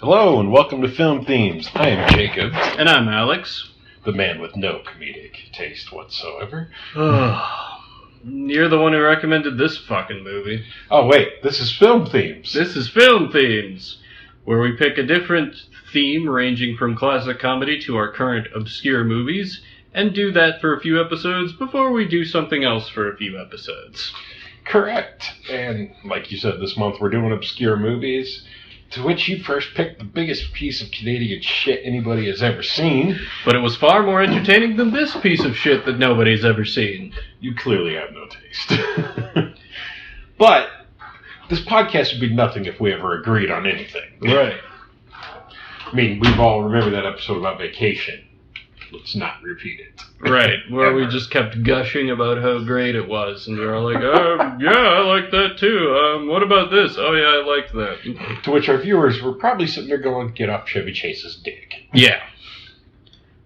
Hello and welcome to Film Themes. I am Jacob, And I'm Alex. the man with no comedic taste whatsoever. You're the one who recommended this fucking movie. Oh wait, this is Film Themes. This is Film Themes, where we pick a different theme ranging from classic comedy to our current obscure movies, and do that for a few episodes before we do something else for a few episodes. Correct. And like you said, this month we're doing obscure movies, to which you first picked the biggest piece of Canadian shit anybody has ever seen. But it was far more entertaining than this piece of shit that nobody's ever seen. You clearly have no taste. But this podcast would be nothing if we ever agreed on anything. Right. I mean, we've all remembered that episode about vacation. Let's not repeat it. Right, where we Ever. just kept gushing about how great it was, and we were like, yeah, I like that too. What about this? Oh yeah, I liked that. To which our viewers were probably sitting there going, get off Chevy Chase's dick. Yeah.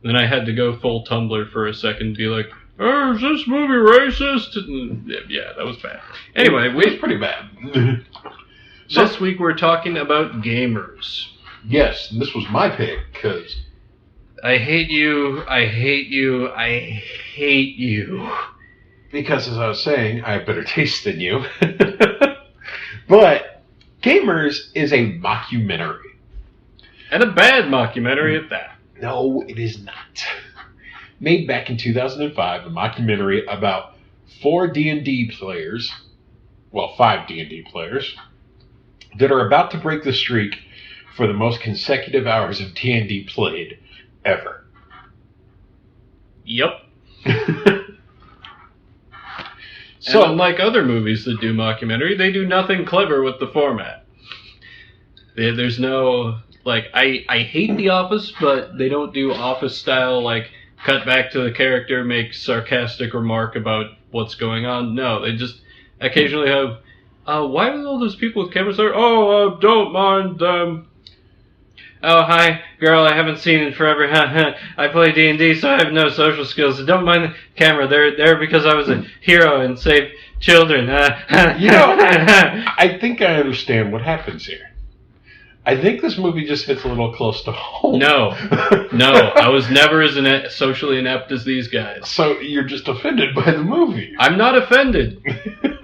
Then I had to go full Tumblr for a second and be like, oh, is this movie racist? And yeah, that was bad. Anyway, It was pretty bad. this week we're talking about gamers. Yes, and this was my pick, because I hate you, I hate you, I hate you. as I was saying, I have better taste than you. But Gamers is a mockumentary. And a bad mockumentary at that. No, it is not. Made back in 2005, a mockumentary about 4 D&D players, well, 5 D&D players, that are about to break the streak for the most consecutive hours of D&D played ever. Yep. So, And unlike other movies that do mockumentary, they do nothing clever with the format. There's no, like, I hate The Office, but they don't do Office style, like, cut back to the character, make sarcastic remark about what's going on. No, they just occasionally have, why do all those people with cameras there? Oh, don't mind them. Oh, hi, girl, I haven't seen in forever. I play D&D, so I have no social skills. Don't mind the camera. They're there because I was a hero and saved children. you know, I think I understand what happens here. I think this movie just hits a little close to home. No, I was never as socially inept as these guys. So you're just offended by the movie. I'm not offended.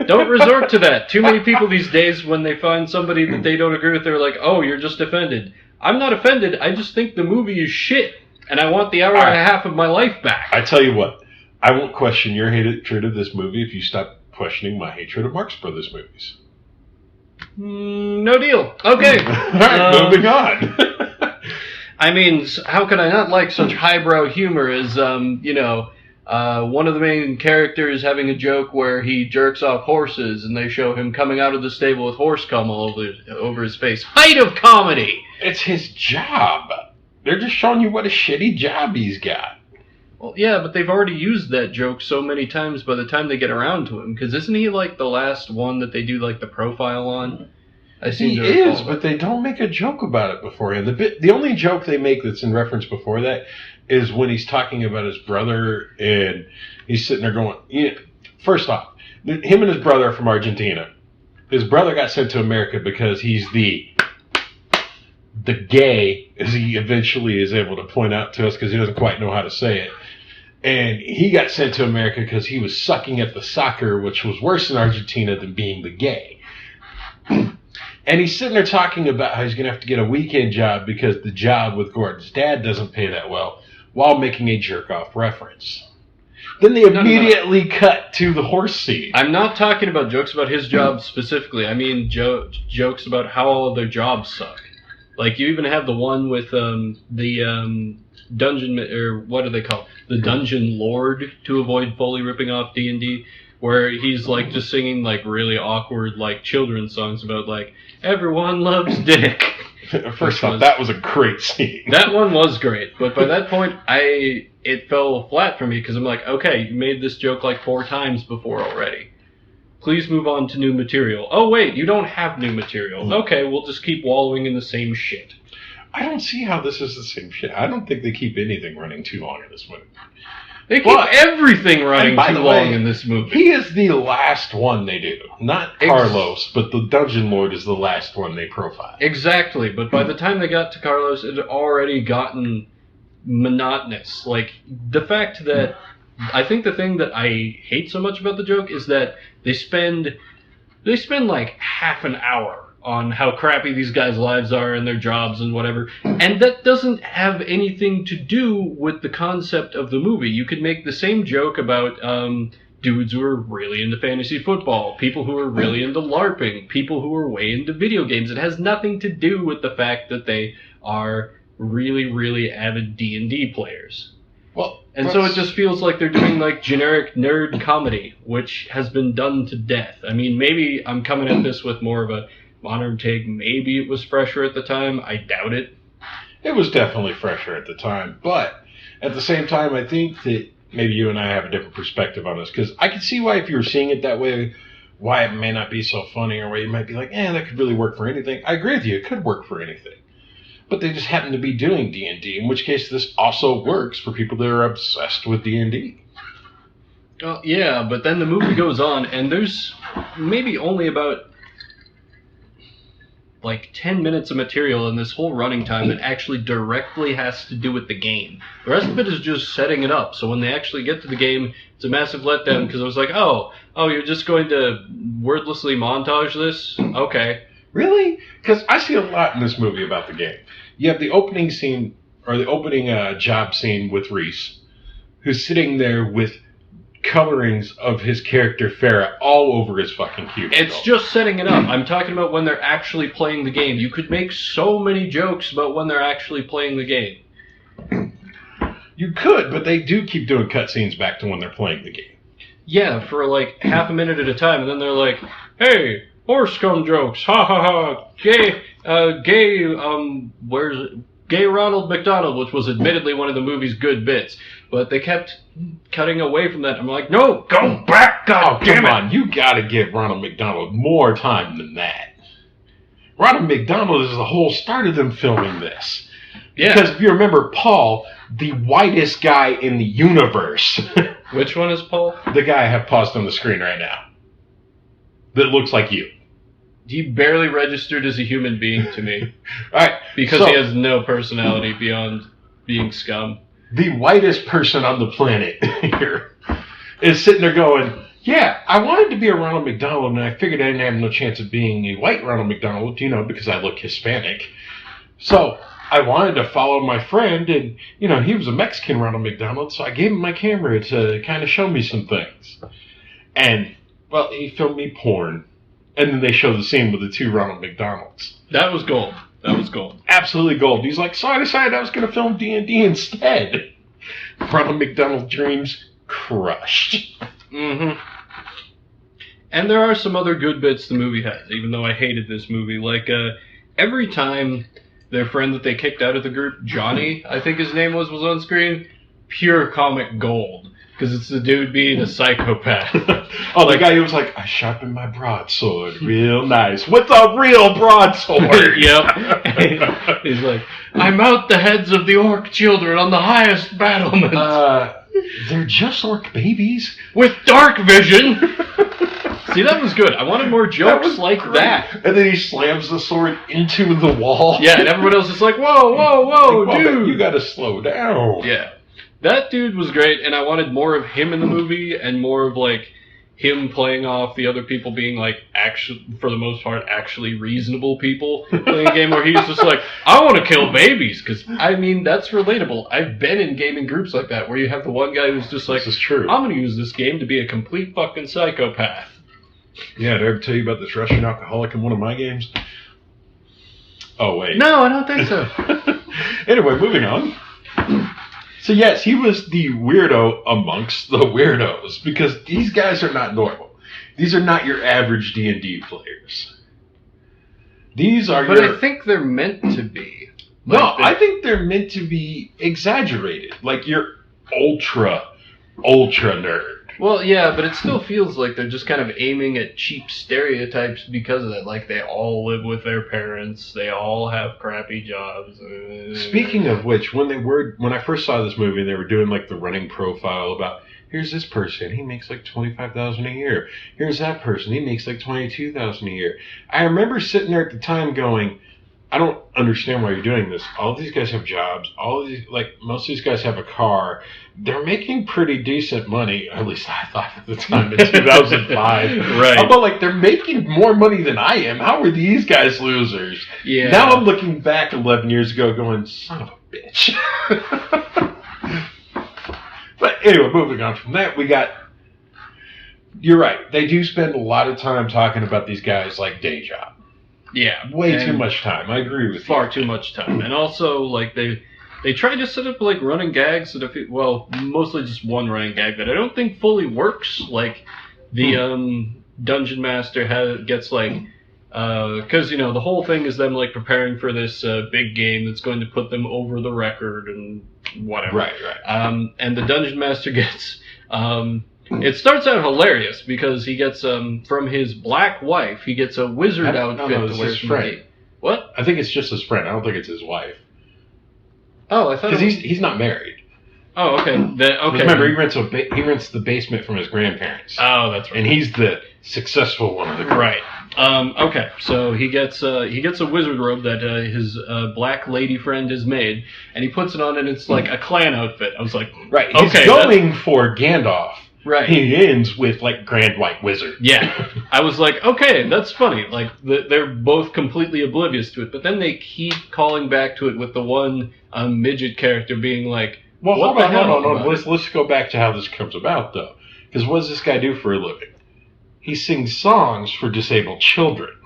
Don't resort to that. Too many people these days, when they find somebody that they don't agree with, they're like, oh, you're just offended. I'm not offended. I just think the movie is shit, and I want the hour and a half of my life back. I tell you what, I won't question your hatred of this movie if you stop questioning my hatred of Marx Brothers movies. No deal. Okay. All right, moving on. I mean, how could I not like such highbrow humor as, one of the main characters having a joke where he jerks off horses and they show him coming out of the stable with horse cum all over his face. Height of comedy! It's his job. They're just showing you what a shitty job he's got. Well, yeah, but they've already used that joke so many times by the time they get around to him, because isn't he, like, the last one that they do, like, the profile on? He is, but they don't make a joke about it beforehand. The only joke they make that's in reference before that is when he's talking about his brother, and he's sitting there going, first off, him and his brother are from Argentina. His brother got sent to America because he's the gay, as he eventually is able to point out to us because he doesn't quite know how to say it. And he got sent to America because he was sucking at the soccer, which was worse in Argentina than being the gay. And he's sitting there talking about how he's going to have to get a weekend job because the job with Gordon's dad doesn't pay that well, while making a jerk-off reference. Then they immediately cut to the horse scene. I'm not talking about jokes about his job specifically. I mean jokes about how all of their jobs suck. Like, you even have the one with the dungeon, or what do they call it? The Dungeon Lord, to avoid fully ripping off D&D, where he's, like, just singing, like, really awkward, like, children's songs about, like, everyone loves dick. First off, that was a great scene. That one was great, but by that point, it fell flat for me, because I'm like, okay, you made this joke, like, 4 times before already. Please move on to new material. Oh, wait, you don't have new material. Okay, we'll just keep wallowing in the same shit. I don't see how this is the same shit. I don't think they keep anything running too long in this movie. They keep But- everything running and by too the long way, in this movie. He is the last one they do. Not Carlos, but the Dungeon Lord is the last one they profile. Exactly, but by the time they got to Carlos, it had already gotten monotonous. Like, the fact that I think the thing that I hate so much about the joke is that they spend like half an hour on how crappy these guys' lives are and their jobs and whatever, and that doesn't have anything to do with the concept of the movie. You could make the same joke about dudes who are really into fantasy football, people who are really into LARPing, people who are way into video games. It has nothing to do with the fact that they are really, really avid D&D players. Well, And so it just feels like they're doing like generic nerd comedy, which has been done to death. I mean, maybe I'm coming at this with more of a modern take. Maybe it was fresher at the time. I doubt it. It was definitely fresher at the time, but at the same time, I think that maybe you and I have a different perspective on this, because I can see why, if you were seeing it that way, why it may not be so funny, or why you might be like, that could really work for anything. I agree with you, it could work for anything. But they just happen to be doing D&D, in which case this also works for people that are obsessed with D&D. Well, yeah, but then the movie goes on, and there's maybe only about like 10 minutes of material in this whole running time that actually directly has to do with the game. The rest of it is just setting it up. So when they actually get to the game, it's a massive letdown, because I was like, oh, you're just going to wordlessly montage this? Okay. Really? Because I see a lot in this movie about the game. You have the opening scene, or the opening job scene with Reese, who's sitting there with colorings of his character Farrah all over his fucking cubicle. It's just setting it up. I'm talking about when they're actually playing the game. You could make so many jokes about when they're actually playing the game. You could, but they do keep doing cutscenes back to when they're playing the game. Yeah, for like half a minute at a time, and then they're like, hey, horse cum jokes, ha ha ha, gay Ronald McDonald, which was admittedly one of the movie's good bits, but they kept cutting away from that. I'm like, no, go back, God damn Come it. on, you gotta give Ronald McDonald more time than that. Ronald McDonald is the whole start of them filming this. Yeah. Because if you remember Paul, the whitest guy in the universe, Which one is Paul? the guy I have paused on the screen right now, that looks like you. He barely registered as a human being to me. All right, Because so, he has no personality beyond being scum. the whitest person on the planet here is sitting there going, yeah, I wanted to be a Ronald McDonald, and I figured I didn't have no chance of being a white Ronald McDonald, because I look Hispanic. So I wanted to follow my friend, and, he was a Mexican Ronald McDonald, so I gave him my camera to kind of show me some things. And, well, he filmed me porn. And then they show the scene with the two Ronald McDonalds. That was gold. That was gold. Absolutely gold. He's like, so I decided I was going to film D&D instead. Ronald McDonald dreams crushed. Mm-hmm. And there are some other good bits the movie has, even though I hated this movie. Like, every time their friend that they kicked out of the group, Johnny, I think his name was on screen, pure comic gold. Because it's the dude being a psychopath. The guy who was like, I sharpened my broadsword real nice. With a real broadsword. Yep. He's like, I mount the heads of the orc children on the highest battlements. They're just orc babies. With dark vision. See, that was good. I wanted more jokes like great. that. And then he slams the sword into the wall. Yeah, and everyone else is like, whoa, whoa, whoa, Like, dude. you gotta slow down. Yeah. That dude was great, and I wanted more of him in the movie, and more of, like, him playing off the other people being, like, actually, for the most part, actually reasonable people playing a game where he's just like, I want to kill babies, because, I mean, that's relatable. I've been in gaming groups like that, where you have the one guy who's just like, This is true. I'm going to use this game to be a complete fucking psychopath. Yeah, did I ever tell you about this Russian alcoholic in one of my games? Oh, wait. No, I don't think so. Anyway, moving on. So yes, he was the weirdo amongst the weirdos, because these guys are not normal. These are not your average D&D players. These are But your... I think they're meant to be. No, Like, I think they're meant to be exaggerated. Like your ultra nerd. Well, yeah, but it still feels like they're just kind of aiming at cheap stereotypes because of that. Like, they all live with their parents, they all have crappy jobs. Speaking of which, when I first saw this movie, they were doing like the running profile about here's this person, he makes like $25,000 a year. Here's that person, he makes like $22,000 a year. I remember sitting there at the time going, I don't understand why you're doing this. All these guys have jobs. Most of these guys have a car. They're making pretty decent money. At least I thought at the time in 2005. Right. But like, they're making more money than I am. How are these guys losers? Yeah. Now I'm looking back 11 years ago going, son of a bitch. But anyway, moving on from that, you're right. They do spend a lot of time talking about these guys like day job. Yeah. Way too much time. I agree with you. Far too much time. And also, like, they try to set up, like, running gags that mostly just one running gag that I don't think fully works. Like, the Dungeon Master gets, like, because, the whole thing is them, like, preparing for this big game that's going to put them over the record and whatever. Right. And the Dungeon Master gets... it starts out hilarious because he gets from his black wife. He gets a wizard outfit to wear. His friend. What? I think it's just his friend. I don't think it's his wife. Oh, I thought because he's not married. Oh, okay. Okay. Remember, he rents the basement from his grandparents. Oh, that's right. And he's the successful one of the group. Right. Okay. So he gets a wizard robe that his black lady friend has made, and he puts it on, and it's like a clan outfit. I was like, right. He's going for Gandalf. Right. He ends with, like, Grand White Wizard. Yeah. I was like, okay, that's funny. Like, they're both completely oblivious to it, but then they keep calling back to it with the one midget character being like, well, what hold on. Let's go back to how this comes about, though. Because what does this guy do for a living? He sings songs for disabled children.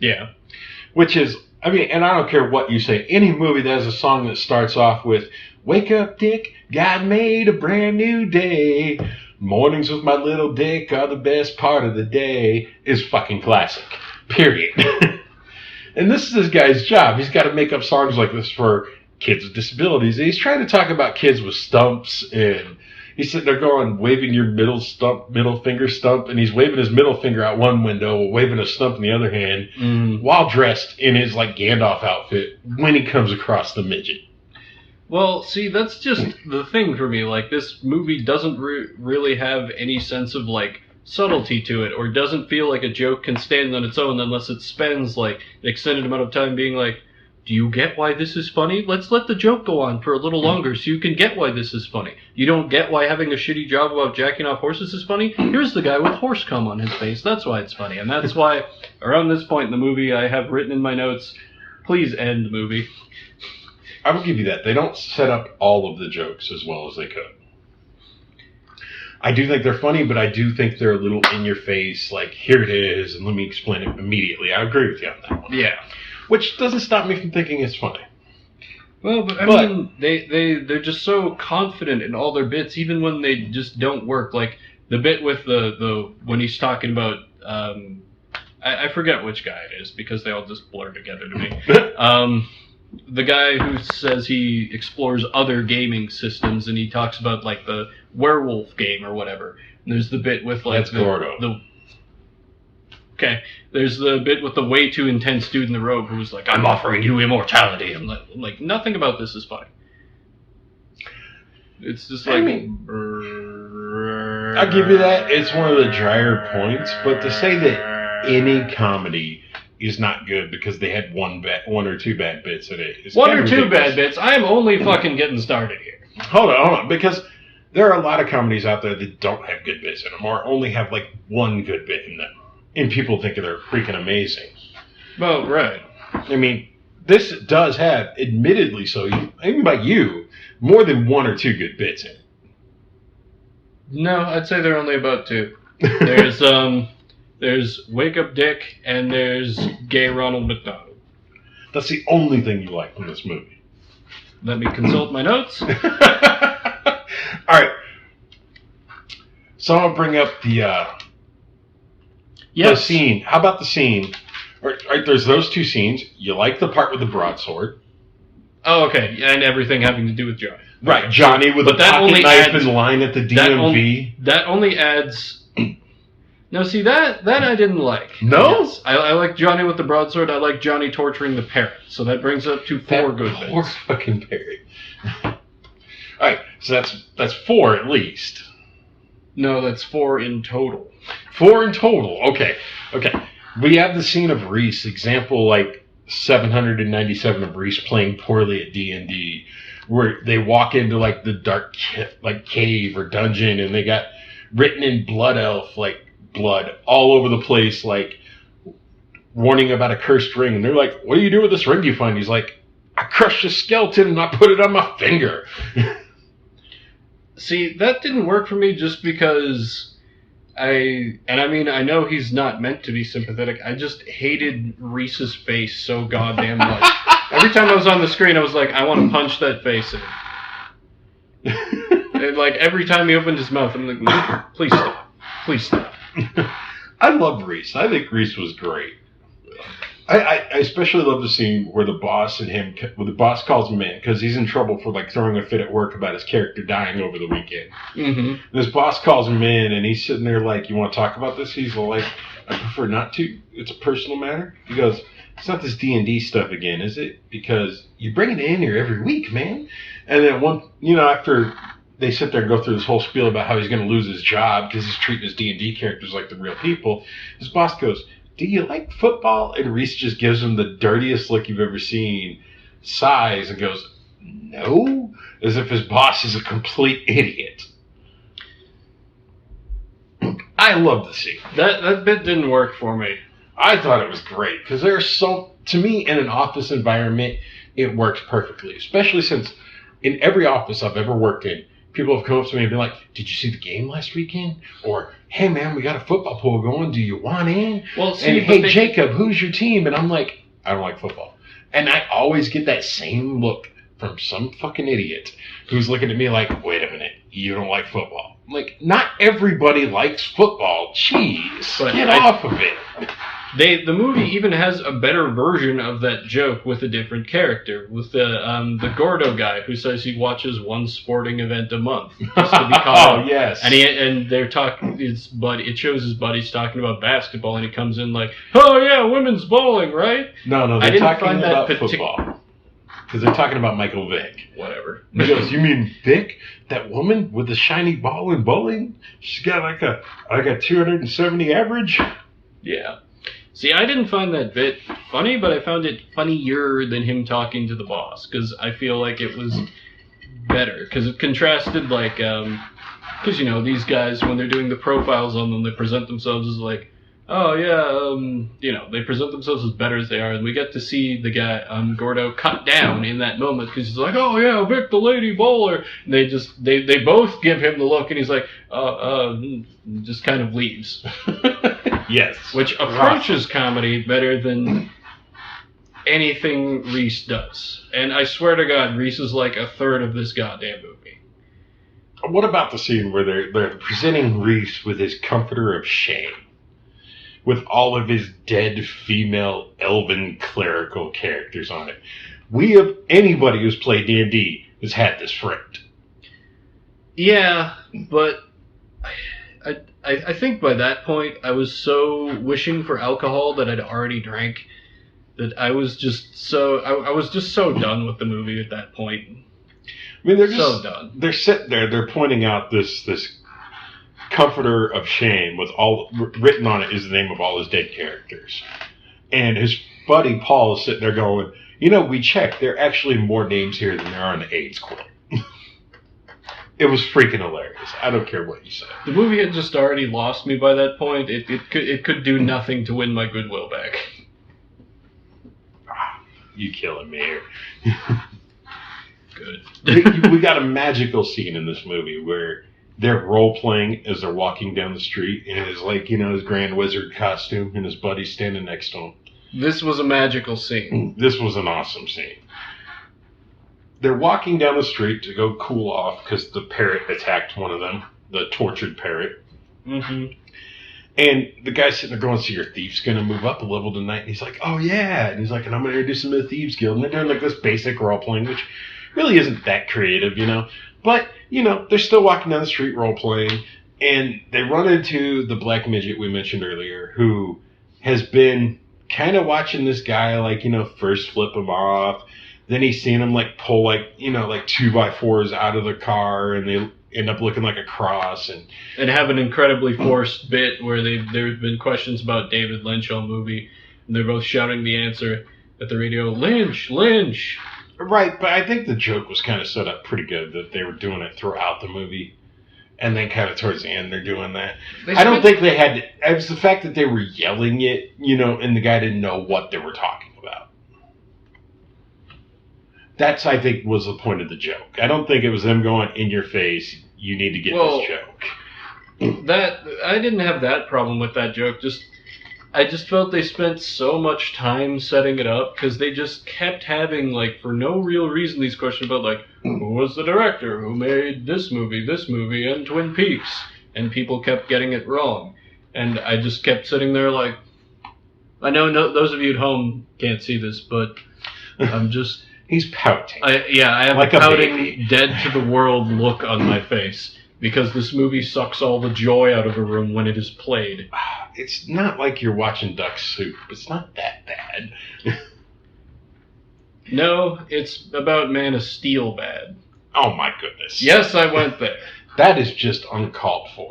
Yeah. Which is, and I don't care what you say, any movie that has a song that starts off with, wake up, Dick, God made a brand new day. Mornings with my little dick are the best part of the day, is fucking classic. Period. And this is this guy's job. He's got to make up songs like this for kids with disabilities. And he's trying to talk about kids with stumps, and he's sitting there going, waving your middle finger stump, and he's waving his middle finger out one window, waving a stump in the other hand, while dressed in his, like, Gandalf outfit when he comes across the midget. Well, see, that's just the thing for me. Like, this movie doesn't really have any sense of, like, subtlety to it, or doesn't feel like a joke can stand on its own unless it spends, like, an extended amount of time being like, do you get why this is funny? Let's let the joke go on for a little longer so you can get why this is funny. You don't get why having a shitty job about jacking off horses is funny? Here's the guy with horse cum on his face. That's why it's funny. And that's why, around this point in the movie, I have written in my notes, please end the movie. I will give you that. They don't set up all of the jokes as well as they could. I do think they're funny, but I do think they're a little in your face, like, here it is, and let me explain it immediately. I agree with you on that one. Yeah. Which doesn't stop me from thinking it's funny. Well, but I mean, they're just so confident in all their bits, even when they just don't work. Like, the bit with the when he's talking about, I forget which guy it is, because they all just blur together to me. The guy who says he explores other gaming systems, and he talks about, like, the werewolf game or whatever. And there's the bit with, like, that's Gordo. Okay, there's the bit with the way too intense dude in the robe who's like, I'm offering you immortality. I'm like, nothing about this is funny. It's just like... I'll give you that. It's one of the drier points, but to say that any comedy is not good because they had one or two bad bits in it. One or two bad bits? I am only fucking getting started here. Hold on, because there are a lot of comedies out there that don't have good bits in them, or only have, like, one good bit in them. And people think they're freaking amazing. Well, right. I mean, this does have, admittedly so, even by you, more than one or two good bits in it. No, I'd say there are only about two. There's Wake Up Dick, and there's Gay Ronald McDonald. That's the only thing you like from this movie. Let me consult my notes. All right. So I'll bring up the scene. How about the scene? All right, there's those two scenes. You like the part with the broadsword. Oh, okay, and everything having to do with Johnny. Right, Johnny with But a that pocket only knife adds- in line at the That, DMV. that only adds. No, see that I didn't like. No? Yes. I like Johnny with the broadsword. I like Johnny torturing the parrot. So that brings up to 4 good Poor bits. fucking parrot. All right, so that's 4 at least. No, that's 4 in total. 4 in total. Okay. We have the scene of Reese, example like 797 of Reese playing poorly at D&D, where they walk into like the dark cave or dungeon, and they got written in blood elf like blood all over the place, like warning about a cursed ring. And they're like, "What do you do with this ring you find?" He's like, "I crushed a skeleton and I put it on my finger." See, that didn't work for me just because I know he's not meant to be sympathetic. I just hated Reese's face so goddamn much. Every time I was on the screen, I was like, I want to punch that face in. And like every time he opened his mouth, I'm like, "No, please stop. Please stop." I love Reese. I think Reese was great. I especially love the scene where the boss calls him in because he's in trouble for like throwing a fit at work about his character dying over the weekend. Mm-hmm. And his boss calls him in, and he's sitting there like, "You want to talk about this?" He's like, "I prefer not to. It's a personal matter." He goes, "It's not this D&D stuff again, is it? Because you bring it in here every week, man." And then after they sit there and go through this whole spiel about how he's going to lose his job because he's treating his D&D characters like the real people, his boss goes, "Do you like football?" And Reese just gives him the dirtiest look you've ever seen, sighs, and goes, "No," as if his boss is a complete idiot. I love the scene. That bit didn't work for me. I thought it was great because to me, in an office environment, it works perfectly, especially since in every office I've ever worked in, people have come up to me and been like, "Did you see the game last weekend?" Or, "Hey man, we got a football pool going. Do you want in?" Well, see, And, "Hey Jacob, who's your team?" And I'm like, "I don't like football." And I always get that same look from some fucking idiot who's looking at me like, "Wait a minute, you don't like football?" I'm like, not everybody likes football. Jeez, But get off of it. The movie even has a better version of that joke with a different character, with the Gordo guy who says he watches one sporting event a month just to be caught Oh up. yes. And they're talking. It shows his buddies talking about basketball, and he comes in like, "Oh yeah, women's bowling, right?" No, I they're didn't talking find that about partic- football. Because they're talking about Michael Vick. Whatever. He goes, "You mean Vick? That woman with the shiny ball in bowling? She's got like a 270 average?" Yeah. See, I didn't find that bit funny, but I found it funnier than him talking to the boss, because I feel like it was better, because it contrasted, like, because, these guys, when they're doing the profiles on them, they present themselves as like, "Oh, yeah, they present themselves as better as they are, and we get to see the guy, Gordo, cut down in that moment, because he's like, "Oh, yeah, Vic, the lady bowler," and they both give him the look, and he's like, just kind of leaves. Yes. Which approaches comedy better than anything Reese does. And I swear to God, Reese is like a third of this goddamn movie. What about the scene where they're presenting Reese with his comforter of shame? With all of his dead female elven clerical characters on it. Anybody who's played D&D has had this framed. Yeah, but I think by that point I was so wishing for alcohol that I'd already drank that I was just so done with the movie at that point. I mean, they're so done. They're sitting there. They're pointing out this comforter of shame with written on it is the name of all his dead characters, and his buddy Paul is sitting there going, "We checked. There are actually more names here than there are on the AIDS quote." It was freaking hilarious. I don't care what you say. The movie had just already lost me by that point. It could do nothing to win my goodwill back. You killing me here. Good. We got a magical scene in this movie where they're role playing as they're walking down the street, and it's like his grand wizard costume, and his buddy standing next to him. This was a magical scene. This was an awesome scene. They're walking down the street to go cool off because the parrot attacked one of them, the tortured parrot. Mm-hmm. And the guy's sitting there going, so your thief's going to move up a level tonight? And he's like, oh, yeah. And he's like, and I'm going to introduce him to the Thieves Guild. And they're doing like this basic role-playing, which really isn't that creative, you know. But, you know, they're still walking down the street role-playing. And they run into the black midget we mentioned earlier, who has been kind of watching this guy, like, you know, first flip him off. Then he's seen him, like, pull, like, you know, like 2x4s out of the car. And they end up looking like a cross. And have an incredibly forced bit where there's been questions about David Lynch on movie. And they're both shouting the answer at the radio, Lynch, Lynch. Right, but I think the joke was kind of set up pretty good that they were doing it throughout the movie. And then kind of towards the end, they're doing that. I don't think they had to. It was the fact that they were yelling it, you know, and the guy didn't know what they were talking about. That's, I think, was the point of the joke. I don't think it was them going, in your face, you need to get this joke. That I didn't have that problem with that joke. I just felt they spent so much time setting it up because they just kept having, like, for no real reason, these questions about, like, who was the director? Who made this movie, and Twin Peaks? And people kept getting it wrong. And I just kept sitting there like, I know those of you at home can't see this, but I'm just... He's pouting. I have like a pouting, dead to the world look on my face. Because this movie sucks all the joy out of a room when it is played. It's not like you're watching Duck Soup. It's not that bad. No, it's about Man of Steel bad. Oh my goodness. Yes, I went there. That is just uncalled for.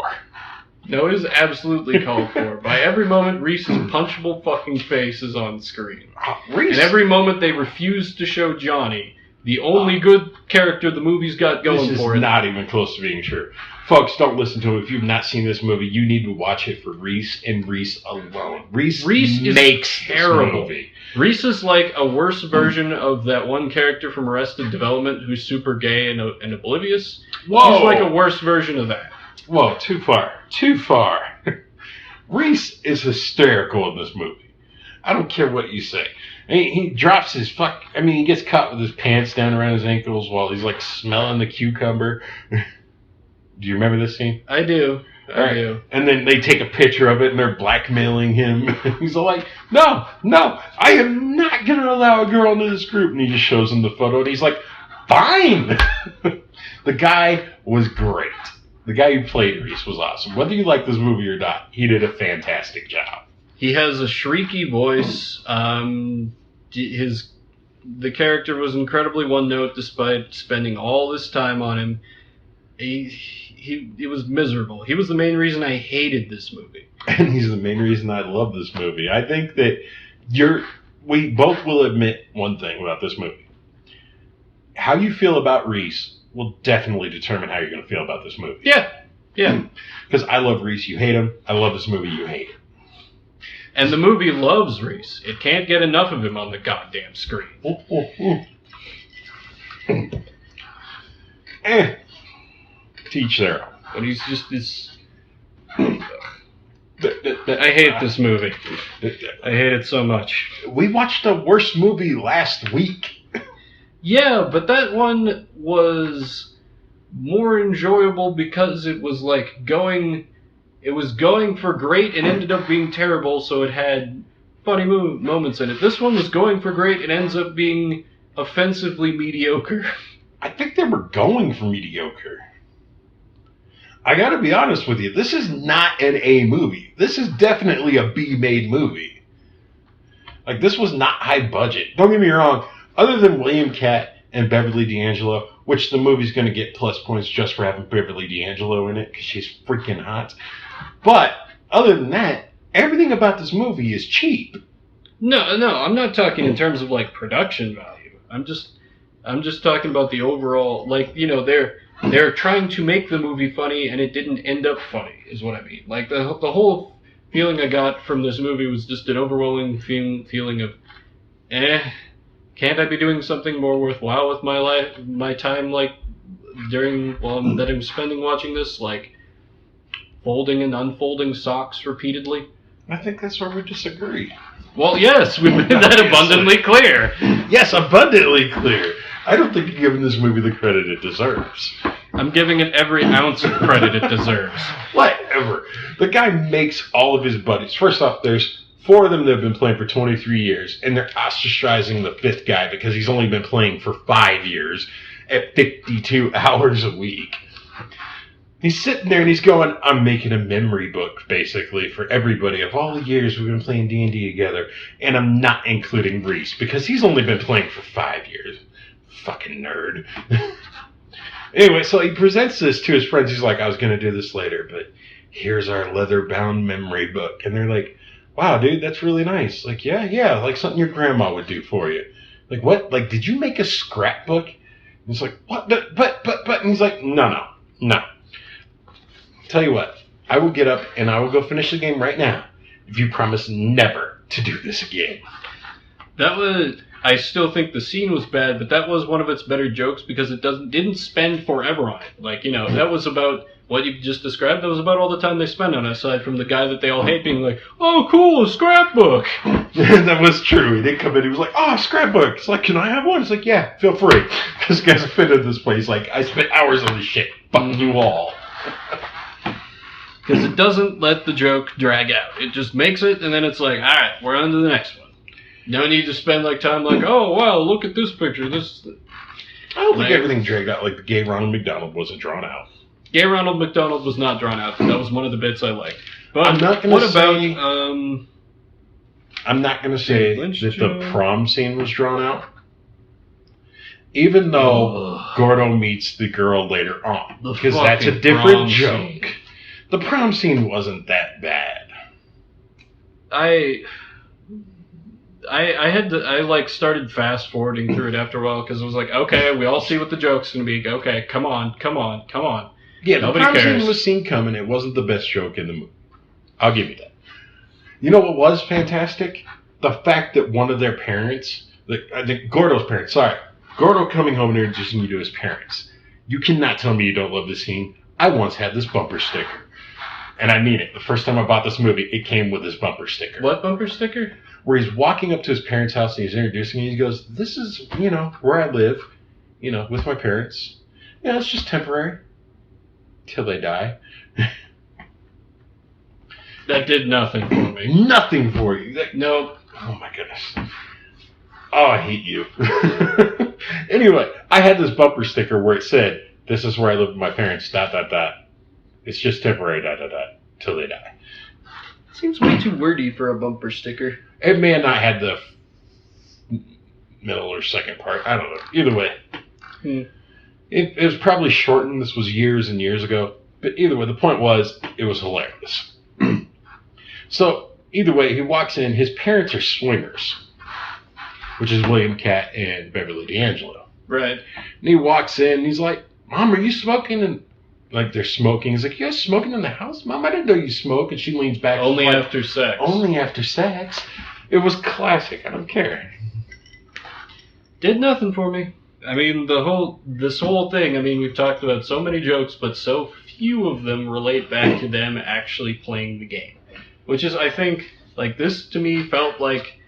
No, it is absolutely called for. By every moment, Reese's punchable fucking face is on screen. Reese? And every moment they refuse to show Johnny, the only good character the movie's got going for it. This is not even close to being true. Folks, don't listen to him. If you've not seen this movie, you need to watch it for Reese and Reese alone. Reese makes terrible. This movie. Reese is like a worse version of that one character from Arrested Development who's super gay and oblivious. Whoa! He's like a worse version of that. Whoa, too far. Too far. Reese is hysterical in this movie. I don't care what you say. I mean, he drops his he gets caught with his pants down around his ankles while he's like smelling the cucumber. Do you remember this scene? I do. I do. And then they take a picture of it and they're blackmailing him. He's like, no, I am not going to allow a girl into this group. And he just shows him the photo and he's like, fine. The guy was great. The guy who played Reese was awesome. Whether you like this movie or not, he did a fantastic job. He has a shrieky voice. The character was incredibly one note despite spending all this time on him. He was miserable. He was the main reason I hated this movie. And he's the main reason I love this movie. I think that we both will admit one thing about this movie. How you feel about Reese will definitely determine how you're going to feel about this movie. Yeah. Because I love Reese, you hate him. I love this movie, you hate him. And the movie loves Reese. It can't get enough of him on the goddamn screen. Teach their own. But he's just this... I hate this movie. I hate it so much. We watched a worse movie last week. Yeah, but that one was more enjoyable because it was like going for great and ended up being terrible, so it had funny moments in it. This one was going for great and ends up being offensively mediocre. I think they were going for mediocre. I gotta be honest with you, this is not an A movie. This is definitely a B-made movie. Like, this was not high budget. Don't get me wrong, other than William Katt and Beverly D'Angelo, which the movie's going to get plus points just for having Beverly D'Angelo in it, because she's freaking hot. But, other than that, everything about this movie is cheap. No, I'm not talking in terms of, like, production value. I'm just talking about the overall, like, you know, they're trying to make the movie funny, and it didn't end up funny, is what I mean. Like, the whole feeling I got from this movie was just an overwhelming feeling of, can't I be doing something more worthwhile with my time, like, that I'm spending watching this, like, folding and unfolding socks repeatedly? I think that's where we disagree. Well, yes, we've made that abundantly clear. Yes, abundantly clear. I don't think you're giving this movie the credit it deserves. I'm giving it every ounce of credit it deserves. Whatever. The guy makes all of his buddies. First off, there's 4 of them that have been playing for 23 years, and they're ostracizing the 5th guy because he's only been playing for 5 years at 52 hours a week. He's sitting there and he's going, I'm making a memory book, basically, for everybody of all the years we've been playing D&D together, and I'm not including Reese, because he's only been playing for 5 years. Fucking nerd. Anyway, so he presents this to his friends. He's like, I was going to do this later, but here's our leather-bound memory book. And they're like, wow, dude, that's really nice. Like, yeah, like something your grandma would do for you. Like, what? Like, did you make a scrapbook? And he's like, what? But. And he's like, no. Tell you what, I will get up and I will go finish the game right now if you promise never to do this again. I still think the scene was bad, but that was one of its better jokes because it didn't spend forever on it. Like, that was about what you just described. That was about all the time they spent on it, aside from the guy that they all hate being like, oh, cool, a scrapbook. That was true. He did come in, he was like, oh, a scrapbook. It's like, can I have one? It's like, yeah, feel free. This guy's offended this place. Like, I spent hours on this shit. Fuck you all. Because it doesn't let the joke drag out. It just makes it, and then it's like, all right, we're on to the next one. No need to spend time like, oh, wow, look at this picture. I don't think everything dragged out. Like, the gay Ronald McDonald wasn't drawn out. Gay Ronald McDonald was not drawn out. That was one of the bits I liked. But I'm not going to say... I'm not going to say that the prom scene was drawn out. Even though Gordo meets the girl later on. Because that's a different joke. Scene. The prom scene wasn't that bad. I started fast forwarding through it after a while because it was like, okay, we all see what the joke's gonna be. Okay, come on. Yeah, nobody the prom cares. scene was seen coming. It wasn't the best joke in the movie. I'll give you that. You know what was fantastic? The fact that one of their parents, I think Gordo's parents, Gordo coming home and introducing you to his parents. You cannot tell me you don't love this scene. I once had this bumper sticker. And I mean it. The first time I bought this movie, it came with this bumper sticker. What bumper sticker? Where he's walking up to his parents' house and he's introducing me. He goes, this is, where I live, with my parents. It's just temporary. Till they die. That did nothing for me. Nothing for you. Nope. Oh my goodness. Oh, I hate you. Anyway, I had this bumper sticker where it said, this is where I live with my parents, ... It's just temporary, ... till they die. Seems way too wordy for a bumper sticker. It may have not had the middle or second part. I don't know. Either way. It was probably shortened. This was years and years ago. But either way, the point was, it was hilarious. So, either way, he walks in. His parents are swingers, which is William Catt and Beverly D'Angelo. Right. And he walks in, and he's like, Mom, are you smoking? And they're smoking. He's like, you guys smoking in the house? Mom, I didn't know you smoke. And she leans back. Only after sex. Only after sex. It was classic. I don't care. Did nothing for me. I mean, this whole thing, we've talked about so many jokes, but so few of them relate back to them actually playing the game. Which is, I think, this to me felt like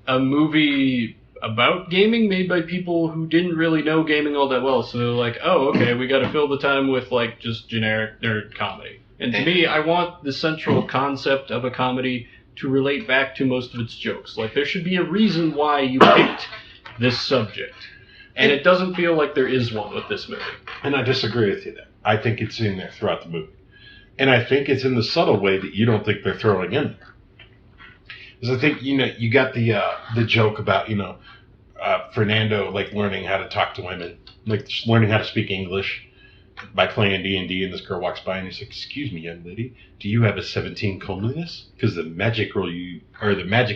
a movie about gaming made by people who didn't really know gaming all that well. So they're like, oh, okay, we got to fill the time with just generic nerd comedy. And to me, I want the central concept of a comedy to relate back to most of its jokes. There should be a reason why you picked this subject. And it doesn't feel like there is one with this movie. And I disagree with you there. I think it's in there throughout the movie. And I think it's in the subtle way that you don't think they're throwing in there. Because I think, you got the joke about, Fernando, learning how to talk to women. Just learning how to speak English by playing D&D, and this girl walks by and he's like, excuse me, young lady, do you have a 17 comeliness? Because the magic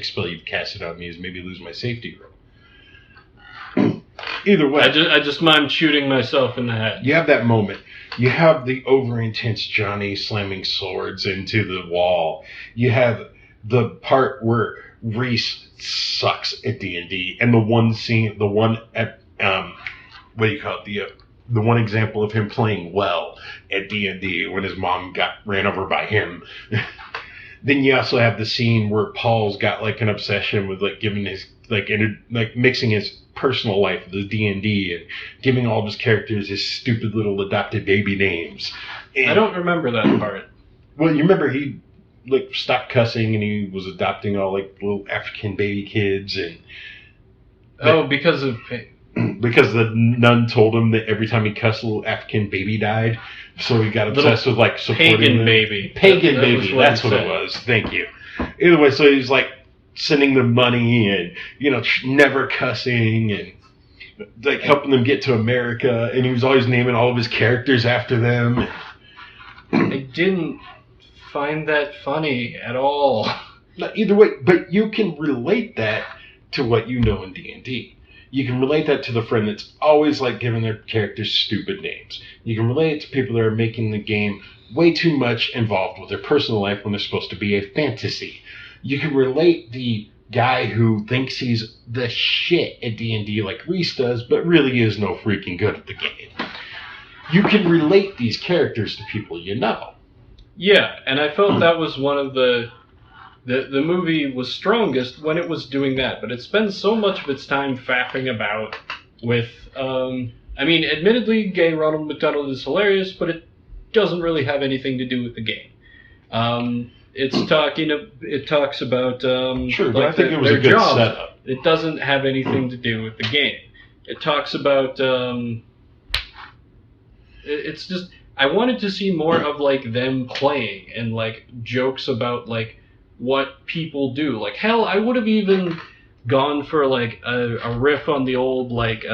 spell you've casted on me is maybe lose my safety roll. Either way. I just mind shooting myself in the head. You have that moment. You have the over-intense Johnny slamming swords into the wall. You have the part where Reese sucks at D&D, and the one scene, the one example of him playing well at D&D when his mom got ran over by him. Then you also have the scene where Paul's got an obsession with giving his like mixing his personal life with his D&D and giving all of his characters his stupid little adopted baby names. And, I don't remember that part. Well, you remember he like stopped cussing and he was adopting all like little African baby kids and because of because the nun told him that every time he cussed, a little African baby died. So he got obsessed with like supporting pagan them. baby. Pagan That baby. was That's what it was. Thank you. Either way, so he's like sending them money and never cussing and like helping them get to America. And he was always naming all of his characters after them. I didn't find that funny at all. Either way, but you can relate that to what you know in D&D. You can relate that to the friend that's always like giving their characters stupid names. You can relate it to people that are making the game way too much involved with their personal life when they're supposed to be a fantasy. You can relate the guy who thinks he's the shit at D&D like Reese does, but really is no freaking good at the game. You can relate these characters to people you know. Yeah, and I felt that was one of the movie was strongest when it was doing that, but it spends so much of its time faffing about with, admittedly, gay Ronald McDonald is hilarious, but it doesn't really have anything to do with the game. It talks about, sure, but I think it was a good jobs. setup. It doesn't have anything to do with the game. It talks about, it's just, I wanted to see more of, like, them playing and, like, jokes about, like, what people do. Like, hell, I would have even gone for, like, a riff on the old, like,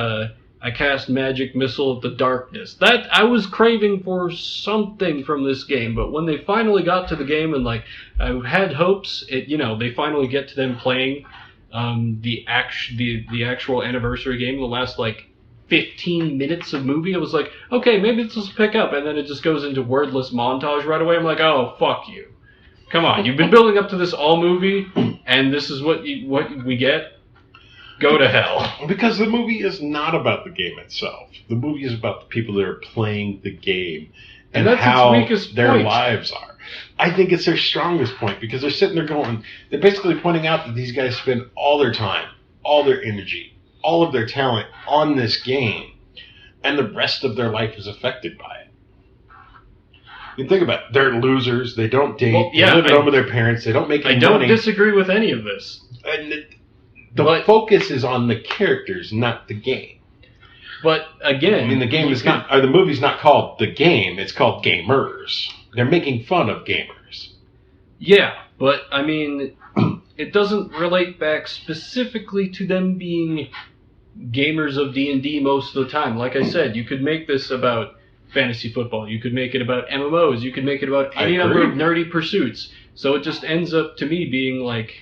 I cast magic missile of the darkness. That, I was craving for something from this game, but when they finally got to the game and, like, I had hopes, they finally get to them playing the actual anniversary game, the last, like, 15 minutes of movie, I was like, okay, maybe this will pick up, and then it just goes into wordless montage right away. I'm like, oh, fuck you. Come on, you've been building up to this all movie, and this is what we get? Go to hell. Because the movie is not about the game itself. The movie is about the people that are playing the game and that's how its weakest their point. lives are. I think it's their strongest point because they're sitting there going, they're basically pointing out that these guys spend all their time, all their energy, all of their talent on this game, and the rest of their life is affected by it. You think about it. They're losers. They don't date. They live at home with their parents. They don't make any money. I don't disagree with any of this. And the focus is on the characters, not the game. But again, I mean, the game is not, or the movie's not called The Game. It's called Gamers. They're making fun of gamers. Yeah, but I mean, it doesn't relate back specifically to them being gamers of D&D most of the time. Like I said, you could make this about fantasy football. You could make it about MMOs. You could make it about any number of nerdy pursuits. So it just ends up to me being like,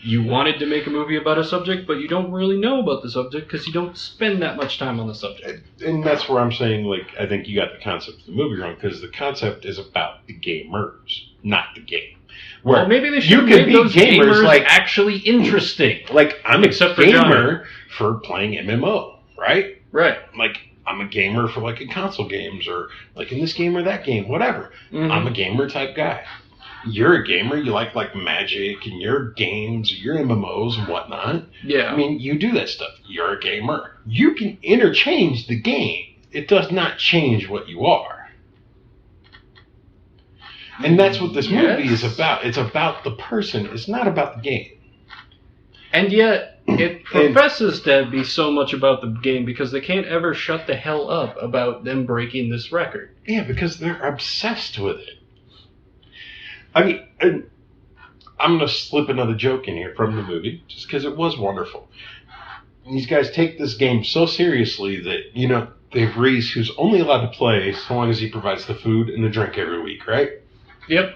you wanted to make a movie about a subject, but you don't really know about the subject because you don't spend that much time on the subject. And that's where I'm saying, like, I think you got the concept of the movie wrong because the concept is about the gamers, not the game. Well, maybe they should make those gamers like actually interesting. Like, I'm Except a gamer for playing MMO, right? Right. Like, I'm a gamer for, like, in console games or, like, in this game or that game, whatever. Mm-hmm. I'm a gamer type guy. You're a gamer. You like Magic and your games, your MMOs and whatnot. Yeah. I mean, you do that stuff. You're a gamer. You can interchange the game. It does not change what you are. And that's what this movie is about. It's about the person. It's not about the game. And yet, it professes to be so much about the game because they can't ever shut the hell up about them breaking this record. Yeah, because they're obsessed with it. I mean, I'm going to slip another joke in here from the movie, just because it was wonderful. And these guys take this game so seriously that, they have Reese, who's only allowed to play so long as he provides the food and the drink every week, right? Yep.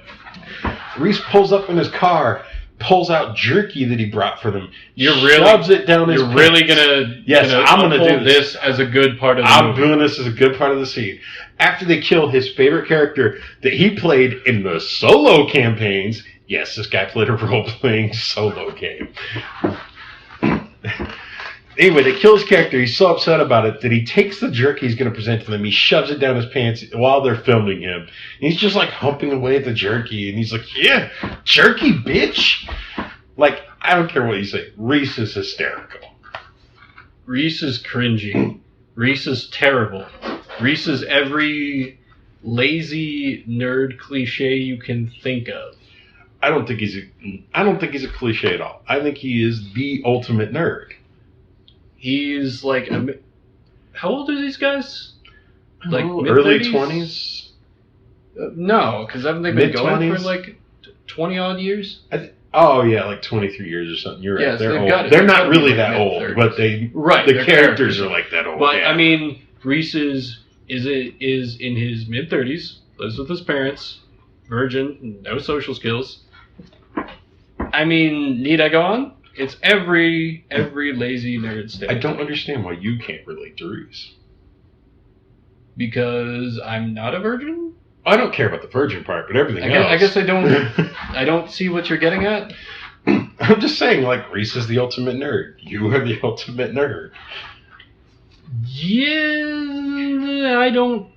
Reese pulls up in his car, pulls out jerky that he brought for them, shoves it down his pants. Really gonna I'm gonna do this as a good part of the movie. I'm doing this as a good part of the scene. After they kill his favorite character that he played in the solo campaigns, yes, this guy played a role-playing solo game. Anyway, they kill his character. He's so upset about it that he takes the jerky he's going to present to them. He shoves it down his pants while they're filming him. And he's just like humping away at the jerky. And he's like, yeah, jerky, bitch. Like, I don't care what you say. Reese is hysterical. Reese is cringy. Reese is terrible. Reese is every lazy nerd cliche you can think of. I don't think he's a cliche at all. I think he is the ultimate nerd. He's like how old are these guys? Like early mid-30s? 20s? No, because haven't they been going Mid-20s? for like 20 odd years? Oh yeah, like 23 years or something. You're right. Yes, They're they've old. got it. They're They've not got to be really like that old, mid-30s. but the They're characters are like that old. But yeah. I mean, Reese is in his mid-30s, lives with his parents, virgin, no social skills. I mean, need I go on? It's every lazy nerd I stereotype. don't understand why you can't relate to Reese. Because I'm not a virgin? I don't care about the virgin part, but everything else. I guess I don't see what you're getting at. I'm just saying, like, Reese is the ultimate nerd. You are the ultimate nerd. Yeah, I don't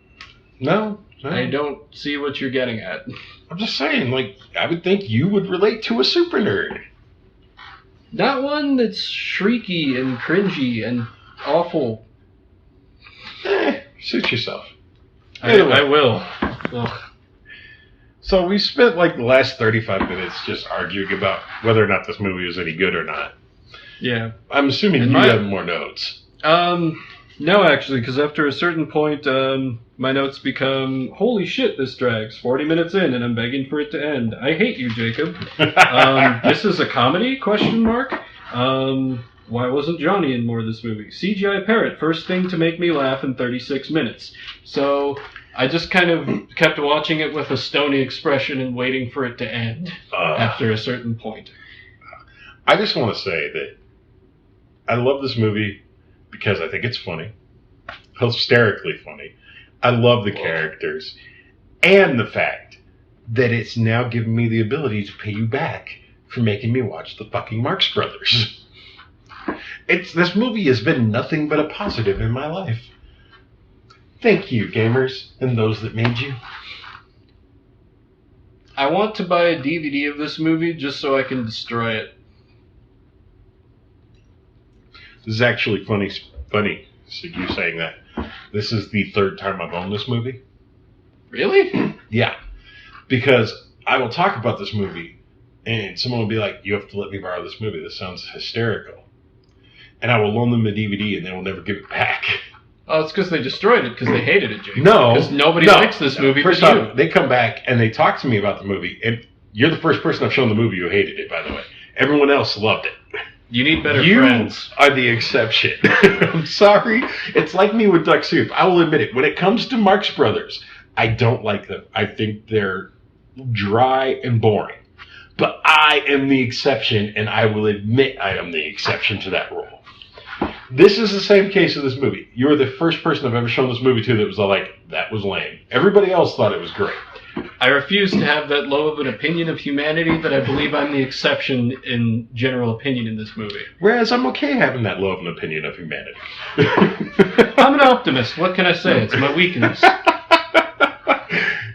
No. I don't see what you're getting at. I'm just saying, like, I would think you would relate to a super nerd. Not one that's shrieky and cringy and awful. Suit yourself. I will. Ugh. So we spent like the last 35 minutes just arguing about whether or not this movie was any good or not. Yeah. I'm assuming And you my- have more notes. No, actually, because after a certain point, my notes become, holy shit, this drags 40 minutes in, and I'm begging for it to end. I hate you, Jacob. This is a comedy? Question mark. Why wasn't Johnny in more of this movie? CGI parrot, first thing to make me laugh in 36 minutes. So I just kind of kept watching it with a stony expression and waiting for it to end after a certain point. I just want to say that I love this movie because I think it's funny, hysterically funny. I love the characters and the fact that it's now given me the ability to pay you back for making me watch the fucking Marx Brothers. This movie has been nothing but a positive in my life. Thank you, gamers, and those that made you. I want to buy a DVD of this movie just so I can destroy it. This is actually funny. So you saying that. This is the third time I've owned this movie. Really? Yeah. Because I will talk about this movie, and someone will be like, you have to let me borrow this movie. This sounds hysterical. And I will loan them the DVD, and they will never give it back. Oh, it's because they destroyed it because they hated it, Jake. No. Because nobody likes this movie First but you. off, they come back, and they talk to me about the movie, and you're the first person I've shown the movie who hated it, by the way. Everyone else loved it. You need better You friends. are the exception. I'm sorry. It's like me with Duck Soup. I will admit it. When it comes to Marx Brothers, I don't like them. I think they're dry and boring. But I am the exception, and I will admit I am the exception to that rule. This is the same case of this movie. You are the first person I've ever shown this movie to that was like, that was lame. Everybody else thought it was great. I refuse to have that low of an opinion of humanity that I believe I'm the exception in general opinion in this movie. Whereas I'm okay having that low of an opinion of humanity. I'm an optimist. What can I say? It's my weakness.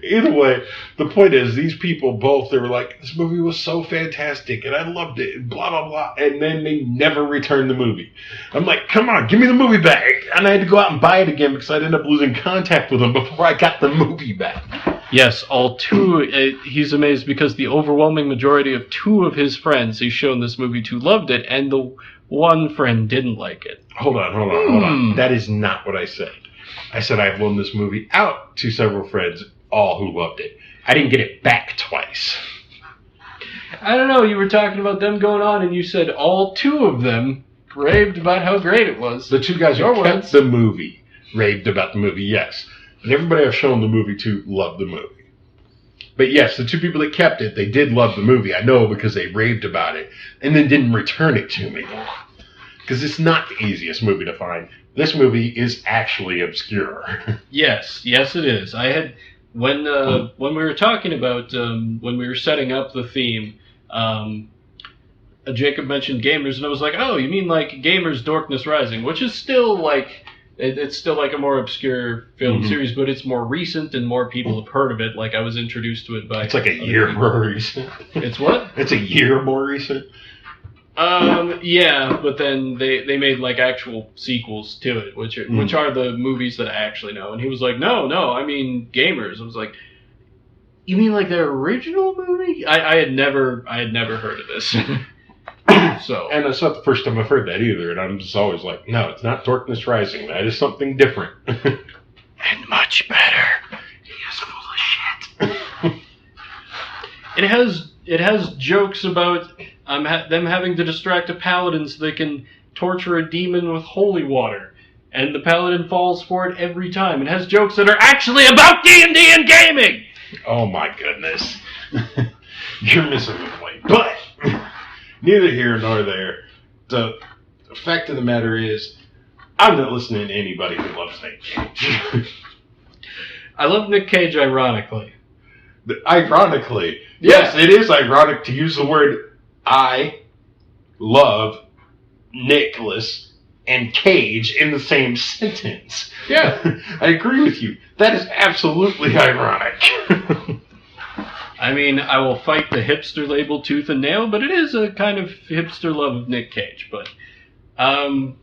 Either way, the point is, these people both, they were like, this movie was so fantastic, and I loved it, and blah, blah, blah, and then they never returned the movie. I'm like, come on, give me the movie back. And I had to go out and buy it again because I'd end up losing contact with them before I got the movie back. Yes, all two. He's amazed because the overwhelming majority of two of his friends he's shown this movie to loved it, and the one friend didn't like it. Hold on. That is not what I said. I said I've loaned this movie out to several friends, all who loved it. I didn't get it back twice. I don't know, you were talking about them going on, and you said all two of them raved about how great it was. The two guys who kept the movie raved about the movie, yes. And everybody I've shown the movie to loved the movie. But yes, the two people that kept it, they did love the movie. I know because they raved about it and then didn't return it to me. Because it's not the easiest movie to find. This movie is actually obscure. Yes, it is. I had when we were talking about when we were setting up the theme, Jacob mentioned Gamers, and I was like, oh, you mean like Gamers Darkness Rising, which is still like it's still like a more obscure film series, but it's more recent and more people have heard of it. Like I was introduced to it by. It's like a year more recent. It's what? It's a year more recent. Yeah, but then they made like actual sequels to it, which are the movies that I actually know. And he was like, no, I mean gamers. I was like, you mean like their original movie? I had never heard of this. So, and that's not the first time I've heard that either. And I'm just always like, no, it's not Darkness Rising. That is something different and much better. He is full of shit. It has jokes about them having to distract a paladin so they can torture a demon with holy water, and the paladin falls for it every time. It has jokes that are actually about D&D and gaming. Oh my goodness, you're missing the point. But neither here nor there. The fact of the matter is, I'm not listening to anybody who loves Nick Cage. I love Nick Cage, ironically. Ironically. Yes, it is ironic to use the word I love Nicolas and Cage in the same sentence. Yeah. I agree with you. That is absolutely ironic. I mean, I will fight the hipster label tooth and nail, but it is a kind of hipster love of Nick Cage. But, oh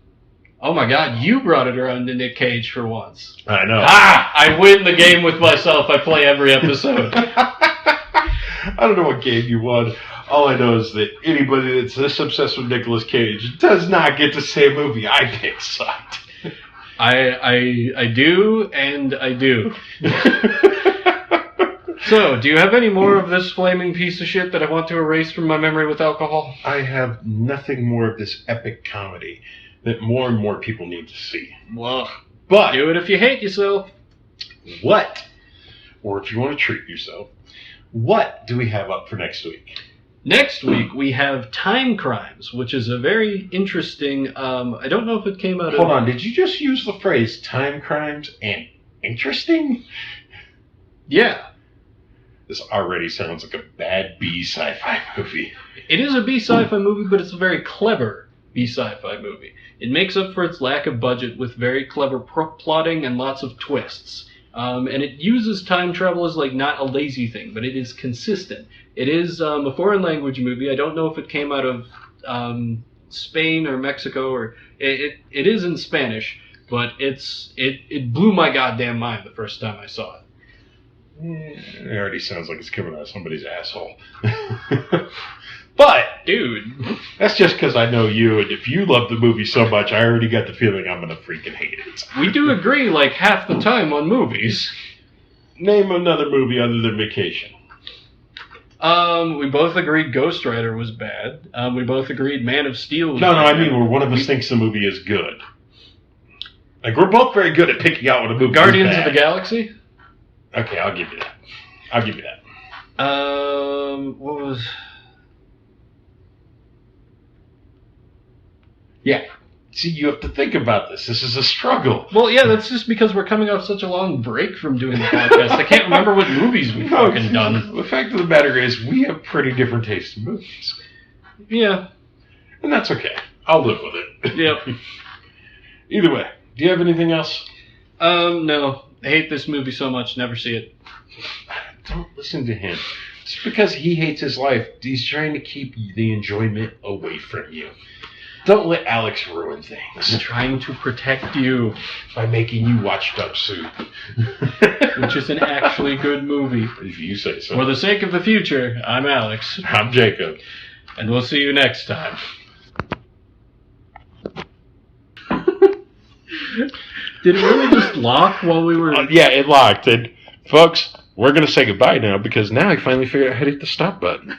my God, you brought it around to Nick Cage for once. I know. I win the game with myself. I play every episode. I don't know what game you won. All I know is that anybody that's this obsessed with Nicolas Cage does not get to say a movie I think sucked. I do, and I do. So, do you have any more of this flaming piece of shit that I want to erase from my memory with alcohol? I have nothing more of this epic comedy that more and more people need to see. Well, But do it if you hate yourself. what, or if you want to treat yourself, what do we have up for next week? Next week, we have Time Crimes, which is a very interesting... I don't know if it came out of... Hold on, did you just use the phrase time crimes and interesting? Yeah. This already sounds like a bad B sci-fi movie. It is a B sci-fi movie, but it's a very clever B sci-fi movie. It makes up for its lack of budget with very clever plotting and lots of twists. And it uses time travel as like not a lazy thing, but it is consistent. It is a foreign language movie. I don't know if it came out of Spain or Mexico, or it is in Spanish, but it blew my goddamn mind the first time I saw it. It already sounds like it's coming out of somebody's asshole. But, Dude, that's just because I know you, and if you love the movie so much, I already got the feeling I'm going to freaking hate it. we do agree like half the time on movies. Name another movie other than Vacation. We both agreed Ghost Rider was bad. We both agreed Man of Steel was No, bad. I mean where one of us thinks the movie is good. Like, we're both very good at picking out what a movie Guardians is bad. of the Galaxy? Okay, I'll give you that. What was... Yeah. See, you have to think about this. This is a struggle. Well, yeah, that's just because we're coming off such a long break from doing the podcast. I can't remember what movies we've fucking done. The fact of the matter is, we have pretty different tastes in movies. Yeah. And that's okay. I'll live with it. Yep. Either way, do you have anything else? No. I hate this movie so much. Never see it. Don't listen to him. Just because he hates his life, he's trying to keep the enjoyment away from you. Don't let Alex ruin things. I'm trying to protect you, By making you watch Dub Soup. which is an actually good movie. If you say so. For the sake of the future, I'm Alex, I'm Jacob. and we'll see you next time. Did it really just lock while we were... Yeah, it locked. And folks, we're going to say goodbye now because now I finally figured out how to hit the stop button.